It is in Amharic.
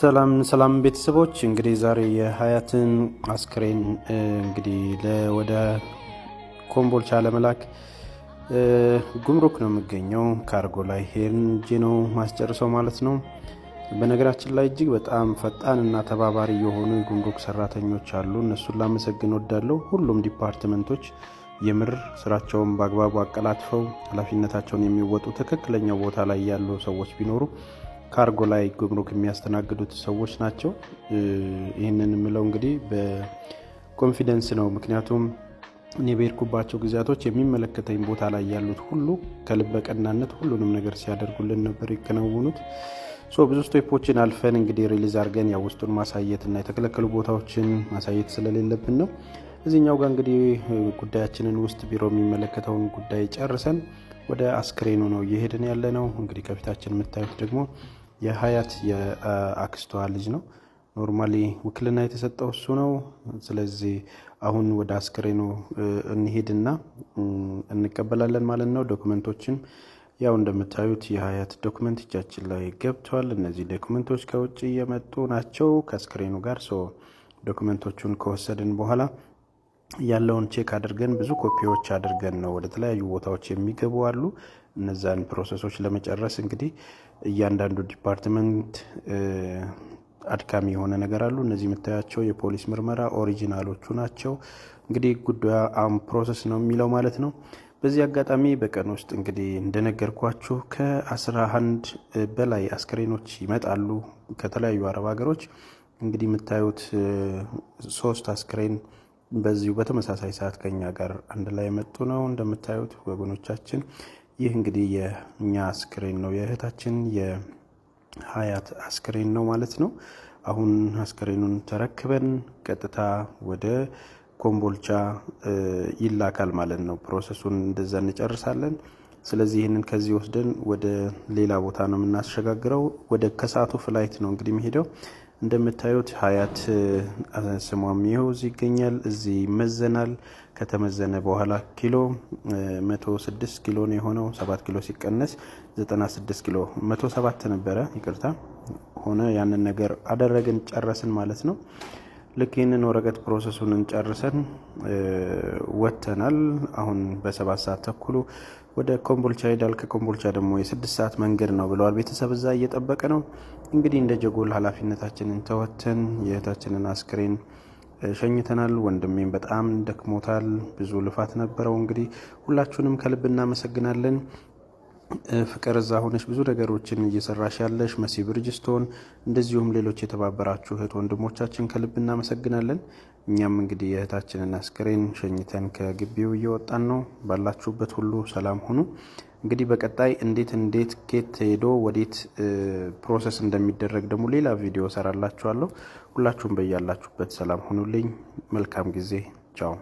ሰላም ቤተሰቦች እንግዲህ ዛሬ የሀያትን አስክሬን እንግዲህ ወደ ኮምቦልቻ ለመላክ ጉምሩክ ነው የሚገኘው ካርጎ ላይ ሄንጂ ነው ማስጨርሰው ማለት ነው። በነገራችን ላይ እጅግ በጣም ፈጣንና ተባባሪ የሆኑ የጉምሩክ ሰራተኞች አሉ። እነሱን ላመሰግን ወዳለሁ። ሁሉም ዲፓርትመንቶች የምር ስራቸውን በአግባቡ አቀላጥፈው ኃላፊነታቸውን የሚወጡ ትክክለኛው ቦታ ላይ ያሉ ሰዎች ቢኖሩ ካርጎ ላይ ጉምሩክ የሚያስተናግዱት ሰዎች ናቸው። ይህንን የምለው እንግዲህ በኮንፊደንስ ነው። ምክንያቱም እኔ በሄድኩባቸው ጊዜያቶች የሚመለከተኝ ቦታ ላይ ያሉት ሁሉ ከልበቀናነት ሁሉንም ነገር ሲያደርጉልን ነበር ይከናወኑት። ብዙ ስቴፖችን አልፈን እንግዲህ ሪሊዝ አድርገን ያው ውስጡን ማሳየት እና የተከለከሉ ቦታዎችን ማሳየት ስለሌለብን ነው። እዚህኛው ጋር እንግዲህ ጉዳያችንን ውስጥ ቢሮ የሚመለከተውን ጉዳይ ጨርሰን ወደ አስክሬኑ ነው እየሄድን ያለ ነው። እንግዲህ ከፊታችን የምታዩት ደግሞ የሀያት የአክስቷ ልጅ ነው። ኖርማሊ ውክልና የተሰጠው እሱ ነው። ስለዚህ አሁን ወደ አስክሬኑ እንሄድና እንቀበላለን ማለት ነው። ዶክመንቶችን ያው እንደምታዩት የሀያት ዶክመንት እጃችን ላይ ገብቷል። እነዚህ ዶክመንቶች ከውጭ እየመጡ ናቸው ከአስክሬኑ ጋር። ዶክመንቶቹን ከወሰድን በኋላ ያለውን ቼክ አድርገን ብዙ ኮፒዎች አድርገን ነው ወደ ተለያዩ ቦታዎች የሚገቡ አሉ። እነዛን ፕሮሰሶች ለመጨረስ እንግዲህ እያንዳንዱ ዲፓርትመንት አድካሚ የሆነ ነገር አሉ። እነዚህ የምታያቸው የፖሊስ ምርመራ ኦሪጂናሎቹ ናቸው። እንግዲህ ጉዳዩ ፕሮሰስ ነው የሚለው ማለት ነው። በዚህ አጋጣሚ በቀን ውስጥ እንግዲህ እንደነገርኳችሁ ከ11 በላይ አስክሬኖች ይመጣሉ ከተለያዩ አረብ ሀገሮች። እንግዲህ የምታዩት 3 አስክሬን በዚሁ በተመሳሳይ ሰዓት ከኛ ጋር አንድ ላይ መጡ ነው እንደምታዩት ወገኖቻችን። ይህ እንግዲህ የኛ አስክሬን ነው፣ የእህታችን የሀያት አስክሬን ነው ማለት ነው። አሁን አስክሬኑን ተረክበን ቀጥታ ወደ ኮምቦልቻ ይላካል ማለት ነው። ፕሮሰሱን እንደዛ እንጨርሳለን። ስለዚህ ይህንን ከዚህ ወስደን ወደ ሌላ ቦታ ነው የምናስሸጋግረው። ወደ ከሰዓቱ ፍላይት ነው እንግዲህ የሚሄደው። እንደምታዩት ሀያት ስሟም ይኸው እዚህ ይገኛል። እዚህ ይመዘናል። ከተመዘነ በኋላ ኪሎ 106 ኪሎ ነው የሆነው። 7 ኪሎ ሲቀነስ 96 ኪሎ 107 ነበረ፣ ይቅርታ ሆነ። ያንን ነገር አደረግን ጨረስን ማለት ነው። ልክ ይህንን ወረቀት ፕሮሰሱን ጨርሰን ወጥተናል። አሁን በ7 ሰዓት ተኩሉ ወደ ኮምቦልቻ ሄዳል። ከኮምቦልቻ ደግሞ የ6 ሰዓት መንገድ ነው ብለዋል። ቤተሰብ እዛ እየጠበቀ ነው። እንግዲህ እንደ ጀጎል ኃላፊነታችንን ተወተን የእህታችንን አስክሬን ሸኝተናል። ወንድሜም በጣም ደክሞታል፣ ብዙ ልፋት ነበረው። እንግዲህ ሁላችሁንም ከልብ እናመሰግናለን። ፍቅር እዛ ሆነሽ ብዙ ነገሮችን እየሰራሽ ያለሽ መሲ ብርጅስቶን፣ እንደዚሁም ሌሎች የተባበራችሁ እህት ወንድሞቻችን ከልብ እናመሰግናለን። እኛም እንግዲህ የእህታችንን አስክሬን ሸኝተን ከግቢው እየወጣን ነው። ባላችሁበት ሁሉ ሰላም ሁኑ። እንግዲህ በቀጣይ እንዴት ኬት ሄዶ ወዴት ፕሮሰስ እንደሚደረግ ደግሞ ሌላ ቪዲዮ ሰራላችኋለሁ። ሁላችሁም በያላችሁበት ሰላም ሁኑልኝ። መልካም ጊዜ። ቻው።